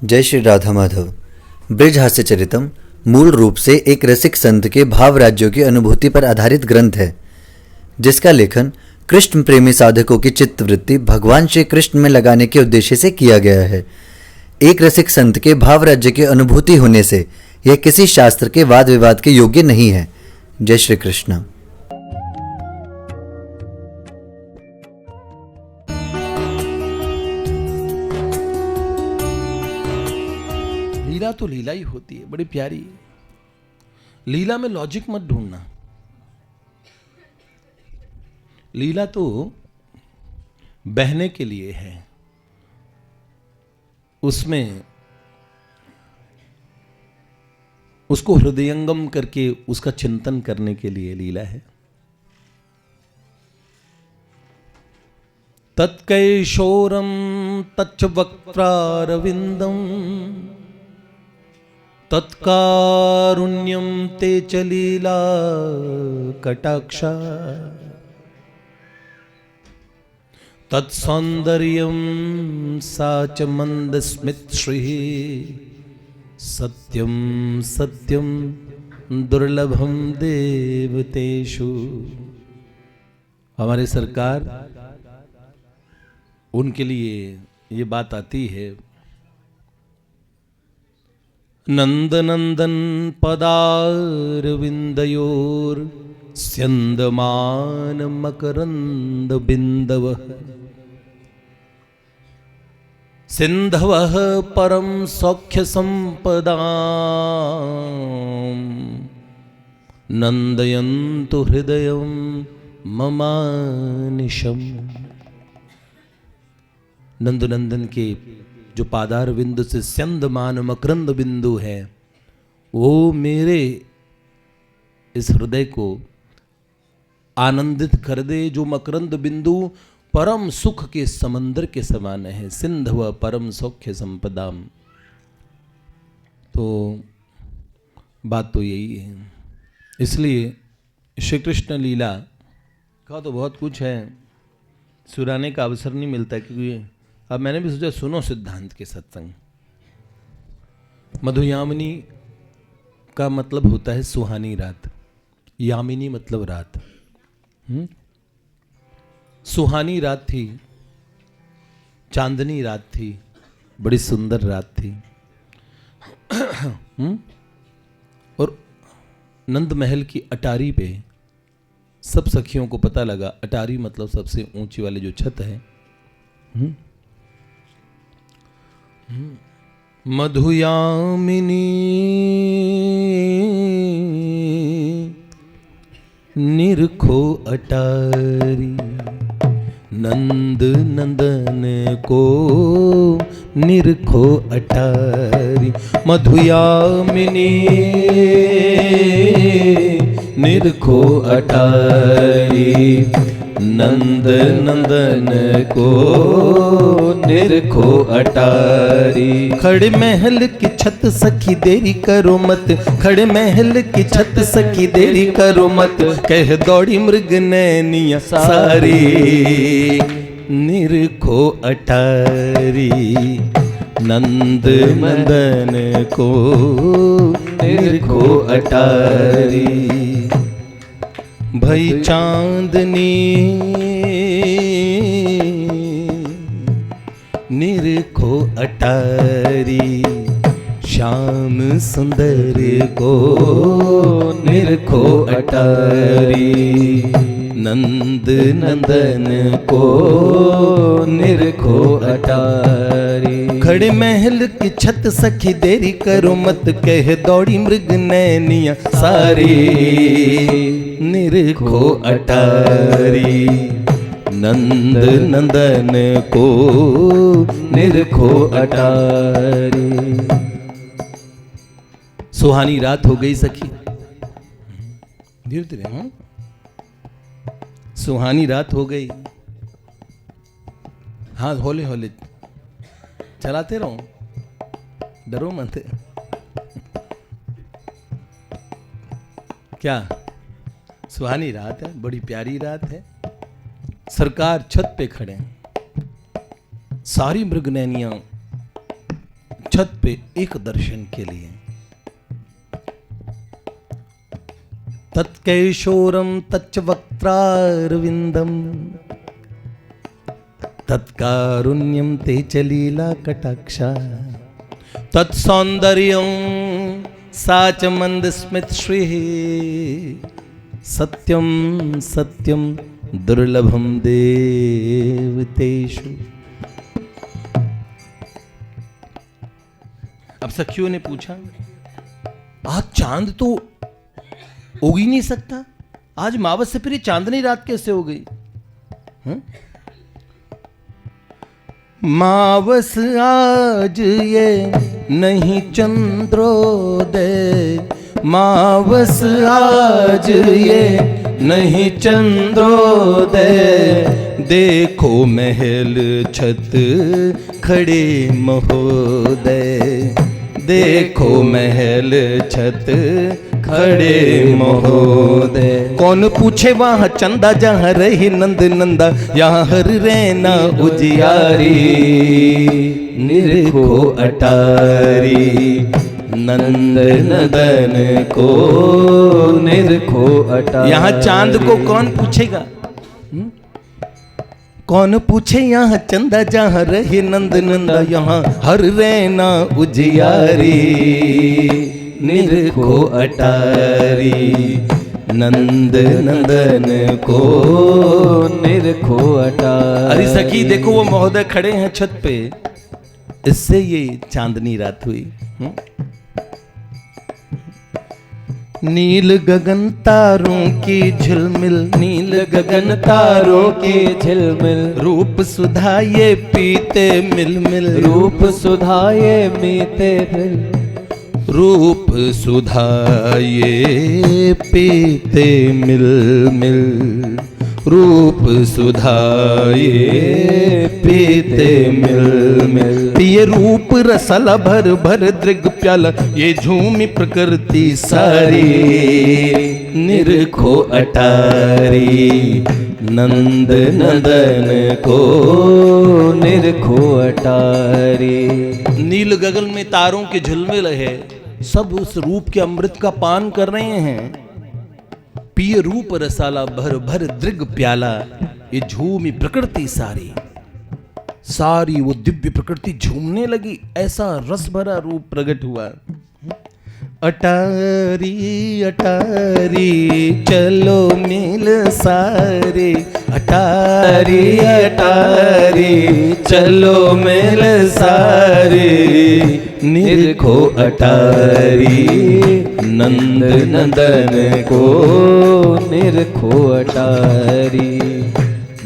जय श्री राधा माधव। ब्रिज हास्य चरितम मूल रूप से एक रसिक संत के भाव राज्यों की अनुभूति पर आधारित ग्रंथ है, जिसका लेखन कृष्ण प्रेमी साधकों की चित्तवृत्ति भगवान श्री कृष्ण में लगाने के उद्देश्य से किया गया है। एक रसिक संत के भाव राज्य की अनुभूति होने से यह किसी शास्त्र के वाद विवाद के योग्य नहीं है। जय श्री कृष्ण। लीला तो लीला ही होती है, बड़ी प्यारी। लीला में लॉजिक मत ढूंढना। लीला तो बहने के लिए है, उसमें उसको हृदयंगम करके उसका चिंतन करने के लिए लीला है। तत्कैशोरम तच्च वक्त्रारविंदम तत्कारुण्यम ते च लीला कटाक्षा तत्सौंदर्यम सा च मंदस्मित श्री सत्यम सत्यम दुर्लभम देवतेषु। हमारे सरकार उनके लिए ये बात आती है, नंद नंदन पदारविंदयोर स्यंदमान मकरंद बिंदवः सिंधवः परम सौख्य संपदां नंदयन्तु हृदयं ममानिशम्। नंदनंदन के जो पादार बिंदु से स्यंदमान मकरंद बिंदु है, वो मेरे इस हृदय को आनंदित कर दे। जो मकरंद बिंदु परम सुख के समंदर के समान है, सिंधव परम सौख्य संपदाम। तो बात तो यही है। इसलिए श्री कृष्ण लीला का तो बहुत कुछ है, सुनाने का अवसर नहीं मिलता, क्योंकि अब मैंने भी सोचा सुनो सिद्धांत के सत्संग। मधुयामिनी का मतलब होता है सुहानी रात, यामिनी मतलब रात। सुहानी रात थी, चांदनी रात थी, बड़ी सुंदर रात थी। और नंद महल की अटारी पे सब सखियों को पता लगा, अटारी मतलब सबसे ऊंची वाली जो छत है। मधुयामिनी निरखो अटारी, नंद नंदन को निरखो अटारी। मधुयामिनी निरखो अटारी, नंद नंदन को निरखो अटारी। खड़े महल की छत सखी देरी करो मत, खड़े महल की छत सखी देरी करो मत, कह दौड़ी मृग नैनिया सारी। निरखो अटारी, नंद नंदन को निरखो अटारी। भई चांदनी निरखो अटारी, श्याम सुंदर को निरखो अटारी। नंद नंदन को निरखो अटारी। खड़े महल की छत सखी देरी करो मत, कह दौड़ी मृग नैनिया सारी। निरखो अटारी, नंद नंदन को निरखो अटारी। सुहानी रात हो गई सखी, धीरे धीरे सुहानी रात हो गई। हाँ, होले होले चलाते रहो, डरो मत। क्या सुहानी रात है, बड़ी प्यारी रात है। सरकार छत पे खड़े हैं, सारी मृगनैनियां छत पे एक दर्शन के लिए। तत्कैशोरम तच्च वक्त्रारविंदम तत्कारुण्यम ते चलीला कटाक्षा तत्सौंदर्यम साच मंद स्मित श्री सत्यम सत्यम दुर्लभम देवतेषु। अब सखियों ने पूछा, आज चांद तो उग ही नहीं सकता, आज मावस से फिर ये चांदनी रात कैसे हो गई? मावस आज ये नहीं चंद्रोदय, मावस आज ये नहीं चंद्रोदय, देखो महल छत खड़े महोदय, देखो महल छत खड़े महोदय। कौन पूछे वहाँ चंदा जहाँ रही नंद नंदा, यहाँ हर रहना उजियारी, निरखो अटारी नंद नदन को, निरखो अटारी। यहाँ चांद को कौन पूछेगा? कौन पूछे यहाँ चंदा जहाँ रहे नंद नंदा, यहाँ हर रहना उजियारी, निरखो अटारी नंद नंदन को, निरखो अटारी। अरे सखी देखो वो महोदय खड़े हैं छत पे, इससे ये चांदनी रात हुई। नील गगन तारों की झिलमिल, नील गगन तारों की झिलमिल, रूप सुधा ये पीते मिल मिल, रूप सुधा ये पीते मिल, रूप सुधा ये पीते मिल मिल, रूप सुधा ये पीते मिल मिल। पिए रूप रसला भर भर दृग प्याला, ये झूमी प्रकृति सारी, निरखो अटारी नंद नंदन को, निरखो अटारी। नील गगन में तारों के झिलमिल है, सब उस रूप के अमृत का पान कर रहे हैं। पिए रूप रसाला भर भर दृग प्याला, ये झूमी प्रकृति सारी, सारी वो दिव्य प्रकृति झूमने लगी, ऐसा रस भरा रूप प्रकट हुआ। अटारी अटारी चलो मिल सारे, अटारी अटारी चलो मिल सारे, निरखो अटारी नंद नंदन को, निरखो अटारी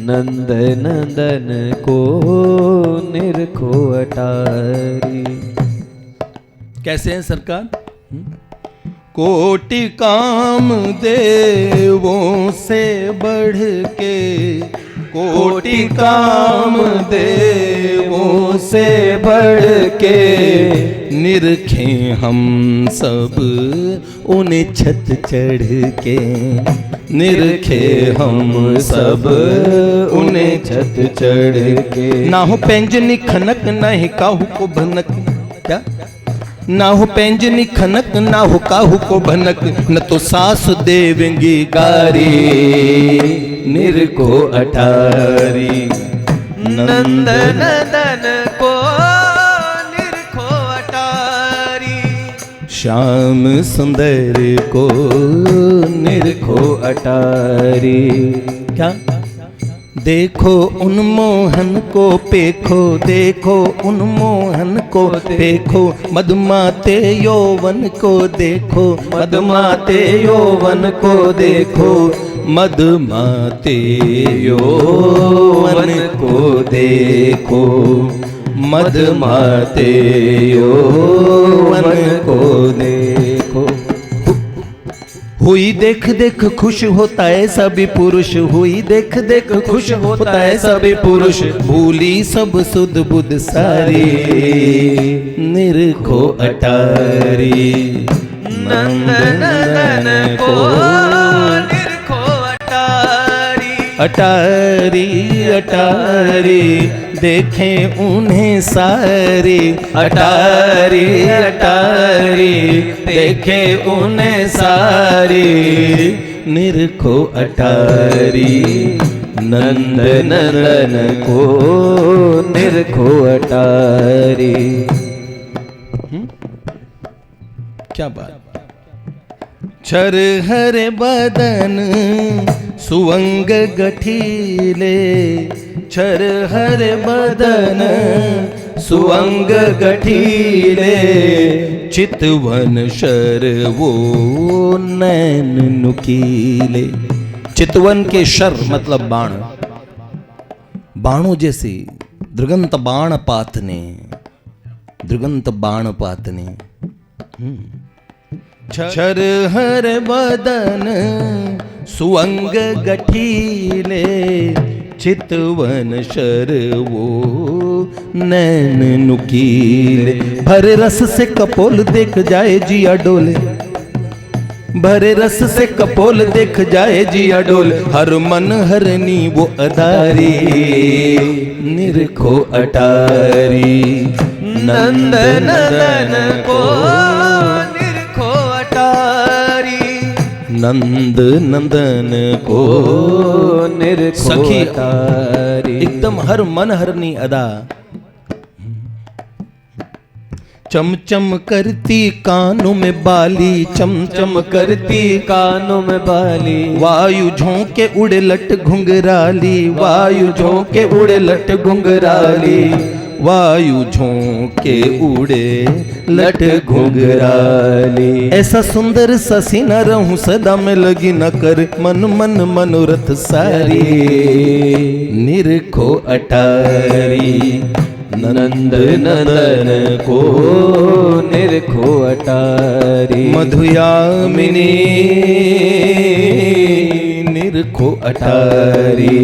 नंद नंदन को, निरखो अटारी। कैसे हैं सरकार? कोटि काम देवों से बढ़ के, कोटि काम देवों से बढ़ के, निरखे हम सब उन्हें छत चढ़ के, निरखे हम सब उन्हें छत चढ़ के। ना हो पैंजनी खनक ना ही काहू को भनक, क्या ना हो पैंजनी खनक ना हो काहू को भनक, न तो सास देवेंगी गारी, निरखो अटारी नंद नंदन को, निरखो अटारी श्याम सुंदर को, निरखो अटारी। क्या देखो उन्मोहन को पेखो, देखो उन्मोहन को पेखो, मधुमाते यौवन को देखो, मधुमाते यौवन को देखो, मधुमाते यौवन को देखो, मधुमाते यौवन को देखो। हुई देख देख खुश होता है सभी पुरुष, हुई देख देख खुश होता है सभी पुरुष, भूली सब सुध बुध सारी, निरखो अटारी नंद नंदन को, निरखो अटारी। अटारी अटारी देखें उन्हें सारे, अटारी अटारी देखें उन्हें सारे, निरखो अटारी नंद नंदन को, निरखो अटारी। क्या बात। छर हर बदन सुअंग गठीले, छर हर बदन सुअंग गठीले, चितवन शर वो नैन नुकीले। चितवन के शर मतलब बाण, बाणों जैसे दृगंत बाण पातने, दृगंत बाण पातने। छर हर बदन सुअंग गठीले, चितवन शर वो नैन नुकीले। भरे रस से कपोल देख जाए जिया डोले, भरे रस से कपोल देख जाए जिया डोले, हर मन हरनी वो अदारी, निरखो अटारी नंद नंदन को, निरखो अटारी नंद नंदन को, निरखो सखी अटारी। एकदम हर मन हरनी अदा। चमचम करती कानों में बाली, चमचम करती कानों में बाली, वायु झोंके उड़े लट घुंघराली, वायु झोंके उड़े लट घुंघराली, वायु झोंके उड़े लट घुंघराली। ऐसा सुंदर सा सीना रहूं सदा में लगी न कर, मन मन मनोरथ सारी, निरखो अटारी नंद नंदन को, निरखो अटारी। मधुयामिनी निरखो अटारी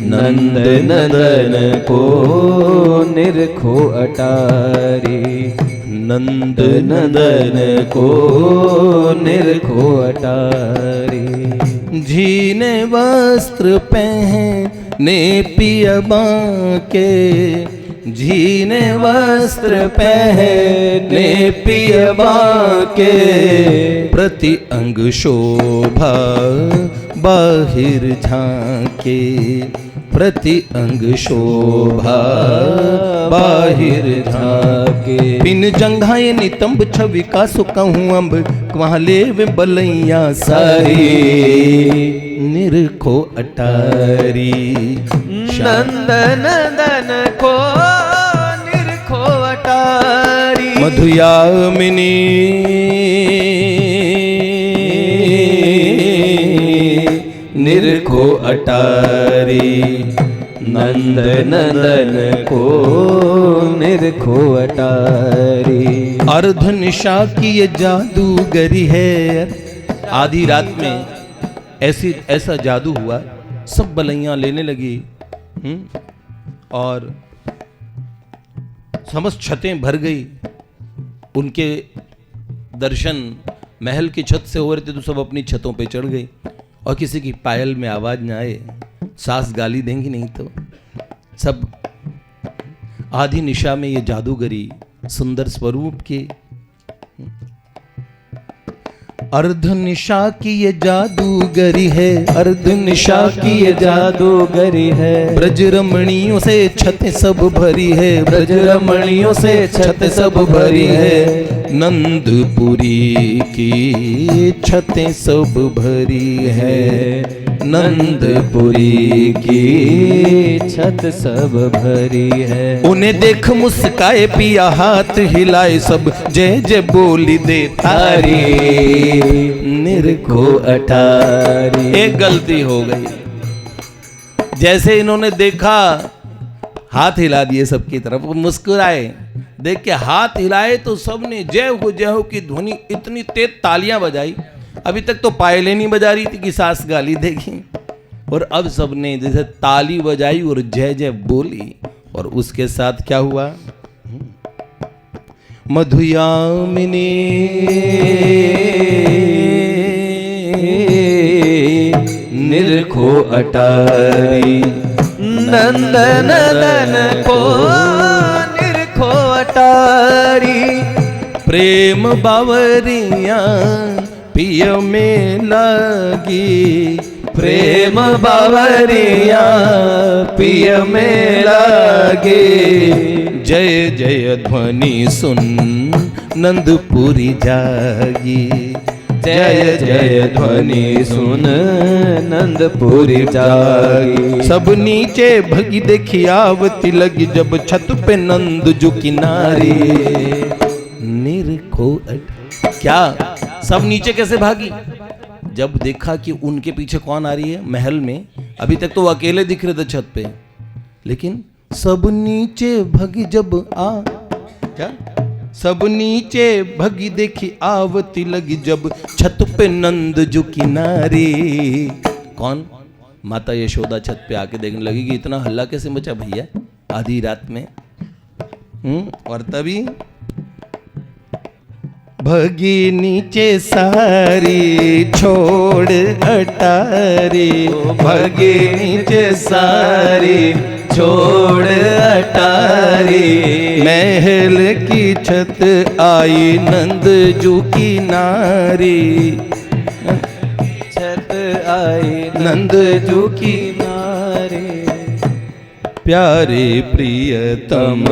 नंद नंदन को, निरखो अटारी नंद नंदन को, निरखो अटारी। झीने वस्त्र पहने पियबा के, झीने वस्त्र पहने पियबा के, प्रति अंग शोभा बाहिर झांके, प्रति अंग शोभा बाहिर झांके। पिन जंघाए नितंब छवि का सुकहूं अम्ब, वहाँ ले वे बलैया सारी, निरखो अटारी नंद नंदन को, निरखो अटारी। मधुयामिनी निरखो अटारी नंद नंदन को, निरखो अटारी। अर्ध निशा की ये जादूगरी है, आधी रात में ऐसा जादू हुआ, सब बलैयां लेने लगी और समस्त छतें भर गई। उनके दर्शन महल की छत से हो रहे थे तो सब अपनी छतों पे चढ़ गई, और किसी की पायल में आवाज ना आए, सास गाली देंगी नहीं तो। सब आधी निशा में ये जादूगरी सुंदर स्वरूप की, अर्ध निशा की ये जादूगरी है, अर्ध निशा की ये जादूगरी है। ब्रजरमणियों से छतें सब भरी है, ब्रजरमणियों से छतें सब भरी है। नंदपुरी की छतें सब भरी है, नंदपुरी की छत सब भरी है। उन्हें देख मुस्काए पिया हाथ हिलाए सब, जय जय बोली दे तारी, निरखो अटारी। एक गलती हो गई, जैसे इन्होंने देखा हाथ हिला दिए सबकी तरफ, मुस्कुराए, देख के हाथ हिलाए तो सबने जय हो की ध्वनि, इतनी तेज तालियां बजाई। अभी तक तो पायलें नहीं बजा रही थी कि सास गाली देगी, और अब सबने जैसे ताली बजाई और जय जय बोली, और उसके साथ क्या हुआ? मधुयामिनी निरखो निरखो अटारी, नंद नदन को निरखो अटारी। प्रेम बावरिया पिय में लागी, प्रेम बावरिया पिय में लागे। जय जय ध्वनि सुन नंदपुरी जागी, जय जय ध्वनि सुन नंदपुरी जागी। सब नीचे भगी देखी आवती लगी, जब छत पे नंद जो किनारे निरखो क्या सब नीचे कैसे भागी? जब देखा कि उनके पीछे कौन आ रही है महल में, अभी तक तो वो अकेले दिख रहे थे छत पे, लेकिन सब नीचे भगी जब आ क्या सब नीचे भगी देखी आवती लगी, जब छत पे नंद जो किनारे। कौन? माता यशोदा छत पे आके देखने लगी कि इतना हल्ला कैसे मचा भैया आधी रात में। और तभी भगी नीचे सारी छोड़ अटारी, भगी नीचे सारी छोड़ अटारी। महल की छत आई नंद जू की नारी, छत आई नंद जू की नारी। प्यारे प्रियतम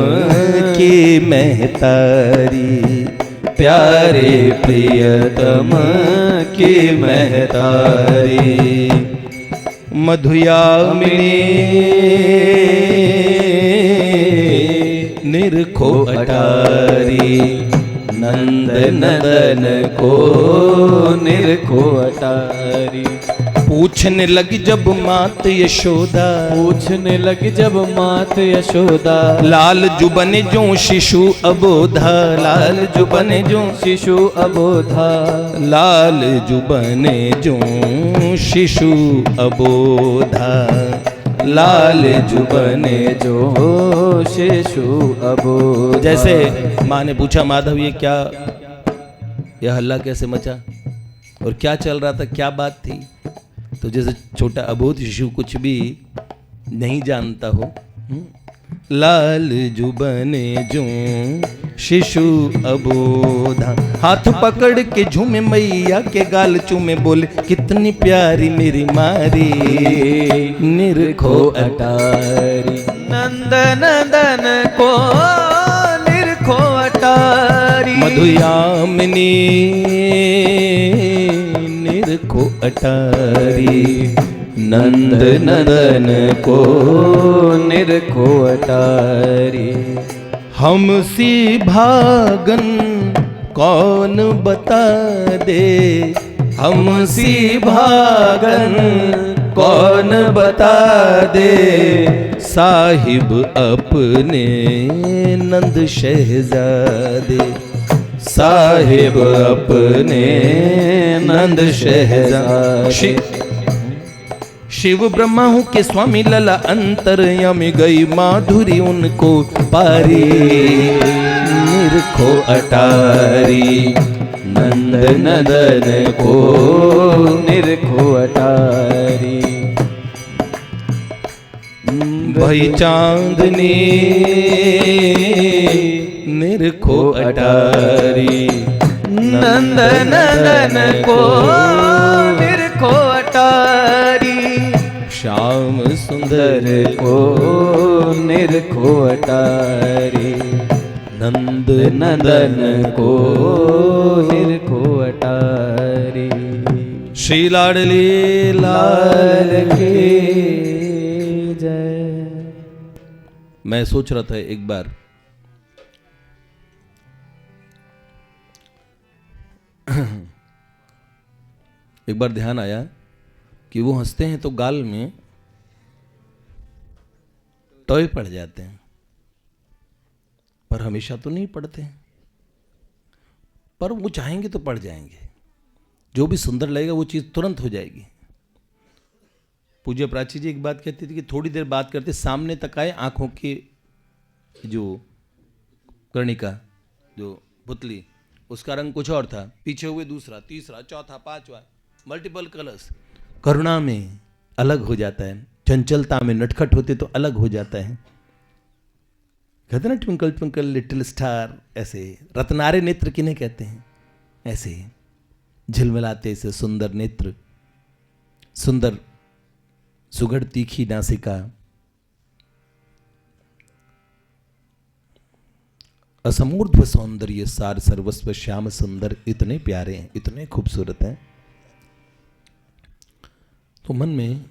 की महतारी, प्यारे प्रियतम की महतारी। मधुयामिनी निरखो अटारी, नंद नदन को निरखो अटारी। पूछने लगी जब मात यशोदा, पूछने लगी जब मात यशोदा। लाल जुबने जो शिशु अबोधा, लाल जुबने जो शिशु अबोधा, लाल जुबने जो शिशु अबोधा, लाल जुबने जो शिशु अबोधा। जैसे माँ ने पूछा माधव ये क्या, यह हल्ला कैसे मचा और क्या चल रहा था, क्या बात थी? तो जैसे छोटा अबोध शिशु कुछ भी नहीं जानता हो। लाल जुबने जो शिशु अबोधा, हाथ पकड़ के झूमे मैया के गाल चूमे, बोले कितनी प्यारी मेरी मारी। निरखो अटारी, नंद नदन को निरखो अटारी। मधुयामिनी निरखो अटारी, नंद नदन को निरखो अटारी। हमसी भागन कौन बता दे, हमसी भागन कौन बता दे। साहिब अपने नंद शहजादे, साहिब अपने नंद शहजादे। शिव ब्रह्मा हूँ के स्वामी लला अंतर्यामी, गई माधुरी उनको पारी। निरखो अटारी, नंद नदन को निरखो अटारी। भई चांदनी निरखो अटारी, नंद नदन को निरखो अटारी। श्याम सुंदर को निरखो अटारी, नंद नदन को निरखो अटारी। श्री लाडली लाल की जय। मैं सोच रहा था एक बार ध्यान आया कि वो हंसते हैं तो गाल में टॉय पड़ जाते हैं, पर हमेशा तो नहीं पड़ते हैं, पर वो चाहेंगे तो पड़ जाएंगे। जो भी सुंदर लगेगा वो चीज़ तुरंत हो जाएगी। पूज्य प्राची जी एक बात कहती थी कि थोड़ी देर बात करते सामने तक आए आंखों की जो कर्णिका जो पुतली उसका रंग कुछ और था, पीछे हुए दूसरा, तीसरा, चौथा, पांचवा, मल्टीपल कलर्स। करुणा में अलग हो जाता है, चंचलता में नटखट होते तो अलग हो जाता है। कहते ना ट्विंकल ट्विंकल लिटिल स्टार, ऐसे रत्नारे नेत्र किन्हें कहते हैं? ऐसे झिलमिलाते से सुंदर नेत्र, सुंदर सुगढ़ तीखी नासिका, असमूर्ध्व सौंदर्य सार सर्वस्व श्याम सुंदर, इतने प्यारे हैं, इतने खूबसूरत हैं। तो मन में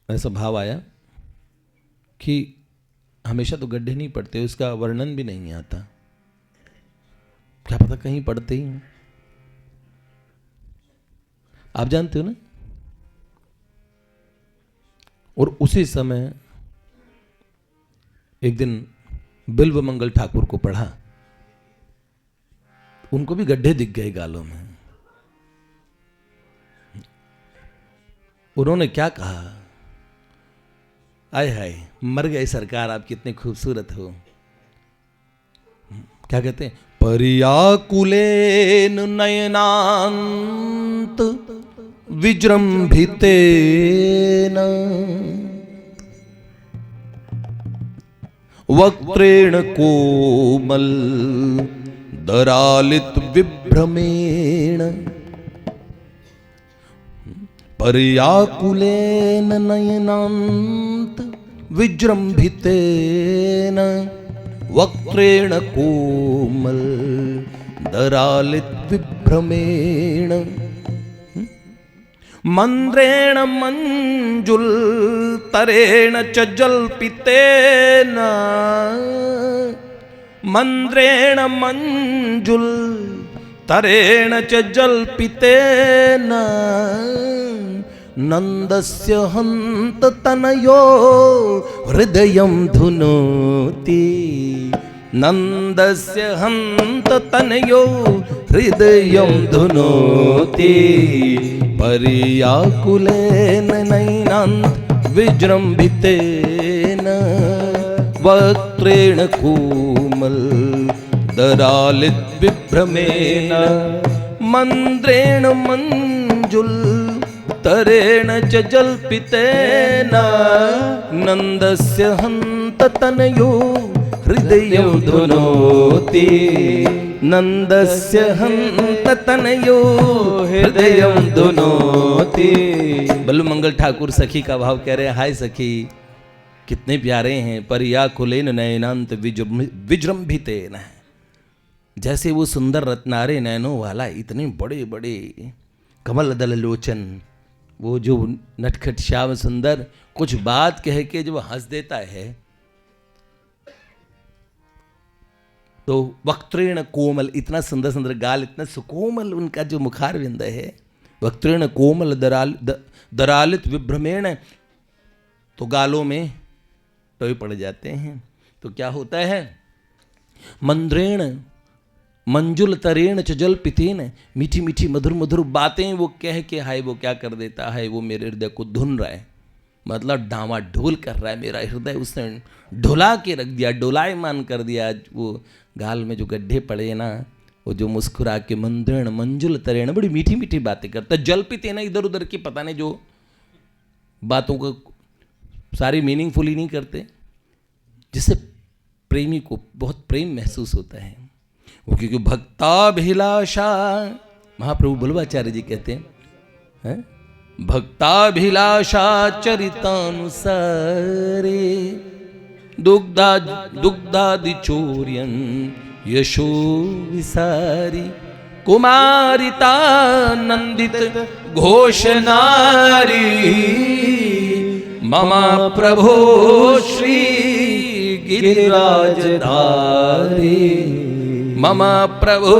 ऐसा भाव आया कि हमेशा तो गड्ढे नहीं पड़ते, उसका वर्णन भी नहीं आता, क्या पता कहीं पड़ते ही हों। आप जानते हो ना। और उसी समय एक दिन बिल्व मंगल ठाकुर को पढ़ा, उनको भी गड्ढे दिख गए गालों में। उन्होंने क्या कहा, आय हाय मर गए सरकार, आप कितने खूबसूरत हो। क्या कहते हैं? पर्याकुलेन नयनांत विजृंभितेन वक्त्रेण कोमल दरालित विभ्रमेण, पर्याकुलेन नयनांत विजृंभितेन वक्त्रेण कोमल दरालित विभ्रमेण, मंद्रेण मंजुल तरेण च जल्पितेन, मंद्रेण मंजुल तरेण च जल्पितेन नंदस्य हंत तनयो हृदयं धुनोति, नंदस्य हंत तनयो हृदयं धुनोति, पर्याकुलेन नयनांत विजृंभितेन वक्त्रेण कोमल दरालित विभ्रमेण, मंद्रेण मंजुल तरेण च जल्पितेन नंदस्य हंत तनयो हृदयं धुनोति, नंदस्य हंत तनयो हृदयं धुनोति। बल्लू मंगल ठाकुर सखी का भाव कह रहे हैं, हाय सखी कितने प्यारे हैं, पर्याकुलेन नयनांत विजृंभितेन, जैसे वो सुंदर रत्नारे नयनों वाला, इतने बड़े बड़े कमल दल लोचन, वो जो नटखट श्याम सुंदर, कुछ बात कह के जो हंस देता है, तो वक्त्रेण कोमल, इतना सुंदर सुंदर गाल, इतना सुकोमल उनका जो मुखार बिंद है, वक्त्रेण कोमल दरालित विभ्रमेण, तो गालों में टोए पड़ जाते हैं। तो क्या होता है? मंद्रेण मंजुल तरेण च जल्पितेन, मीठी मीठी मधुर मधुर बातें वो कह के, हाय वो क्या कर देता है, वो मेरे हृदय को धुन रहा है, मतलब डामाडोल कर रहा है मेरा हृदय, उसने ढुला के रख दिया, डोलायमान कर दिया। वो गाल में जो गड्ढे पड़े ना, वो जो मुस्कुरा के मंद्रेण मंजुल तरेण, बड़ी मीठी मीठी बातें करता, जल्पितेन इधर उधर की पता नहीं जो बातों को सारी मीनिंगफुल ही नहीं करते, जिससे प्रेमी को बहुत प्रेम महसूस होता है। वो क्योंकि भक्ताभिलाषा, महाप्रभु बुलवाचार्य जी कहते हैं, भक्ताभिलाषा चरितानुसारे दुग्धादि चोर्यन यशो विसारी, कुमारिता नंदित घोषनारी, मम प्रभो श्री गिरिराजधारी, मम प्रभो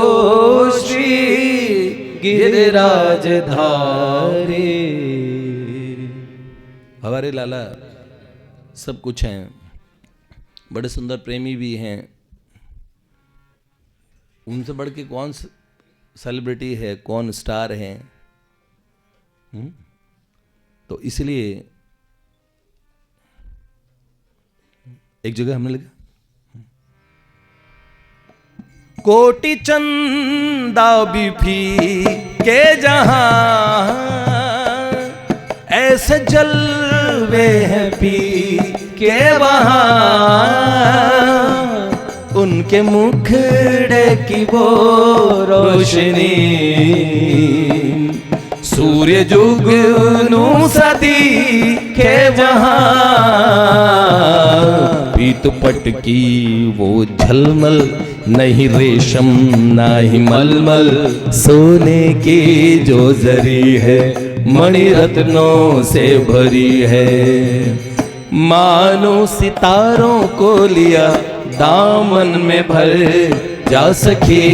श्री गिरिराजधारी। हमारे लाला सब कुछ हैं, बड़े सुंदर प्रेमी भी हैं, उनसे बढ़ के कौन सेलिब्रिटी है, कौन स्टार है? तो इसलिए एक जगह हमने लिखा, कोटि चंदा भी फीके जहां, कैसे जलवे हैं पी के वहाँ, उनके मुखड़े की वो रोशनी सूर्य जुगनू सदी के जहाँ, पीत पट की वो झलमल नहीं रेशम ना ही मलमल, सोने की जो जरी है मणि रत्नों से भरी है, मानो सितारों को लिया दामन में भर, जा सके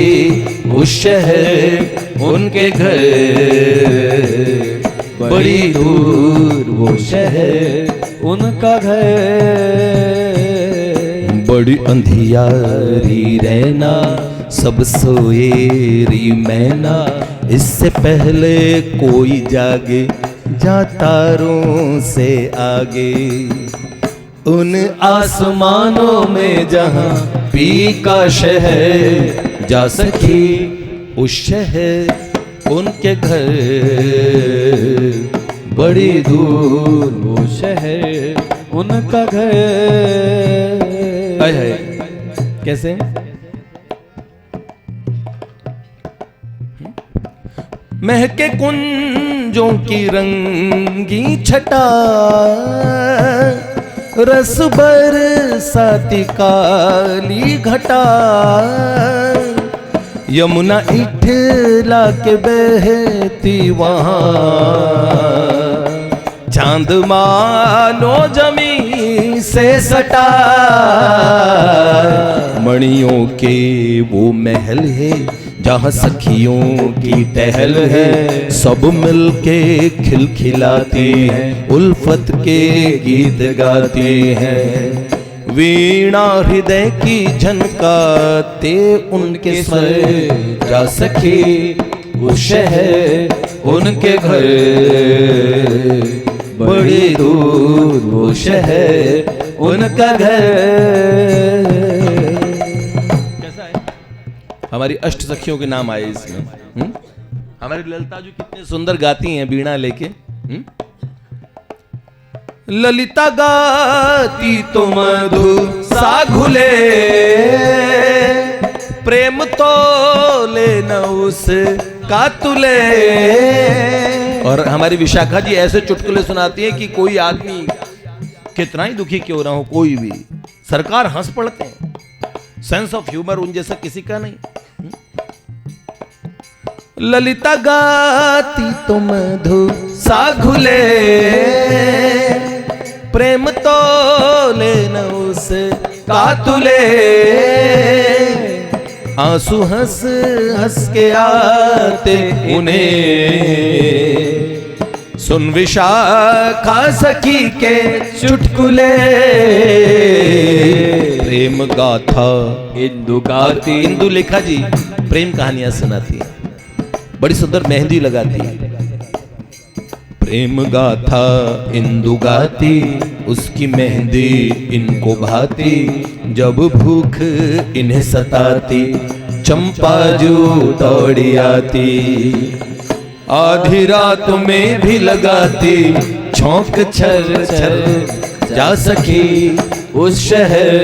उस शहर उनके घर, बड़ी दूर वो शहर उनका घर, बड़ी अंधियारी रहना सब सोए री मैना, इससे पहले कोई जागे जा तारों से आगे, उन आसमानों में जहां पी का शहर, जा सकी उस शहर उनके घर, बड़ी दूर वो शहर उनका घर। है कैसे? महके कुंजों की रंगी छटा, रस बरसाती काली घटा, यमुना इठला के बहती वहाँ, चांद मानो जमी से सटा, मणियों के वो महल है जहाँ सखियों की टहल है, सब मिलके खिलखिलाती हैं, उल्फत के गीत गाती हैं, वीणा हृदय की झनकाते उनके स्वर, जा सखी उस शहर उनके घर, बड़ी दूर वो शहर उनका घर। हमारी अष्ट सखियों के नाम आए इसमें। हमारी ललिता जी कितने सुंदर गाती हैं बीणा लेके। ललिता गाती तो मधु सा घुले, प्रेम तो लेना उस का तुले। और हमारी विशाखा जी ऐसे चुटकुले सुनाती हैं कि कोई आदमी कितना ही दुखी क्यों ना हो, कोई भी सरकार हंस पड़ते हैं। सेंस ऑफ ह्यूमर उन जैसा किसी का नहीं। ललिता गाती तो मधु सा घुले, प्रेम तो लेना उस का तुले। आंसू हंस हंस के आते उन्हें, सुन विशाखा सखी के चुटकुले। प्रेम गाथा इंदु गाती, इंदु लेखा जी प्रेम कहानियां सुनाती है, बड़ी सुंदर मेहंदी लगाती है। प्रेम गाथा इंदु गाती, उसकी मेहंदी इनको भाती। जब भूख इन्हें सताती, चंपा जू दौड़ी आती। आधी रात में भी लगाती छौंक छर छर, जा सखी उस शहर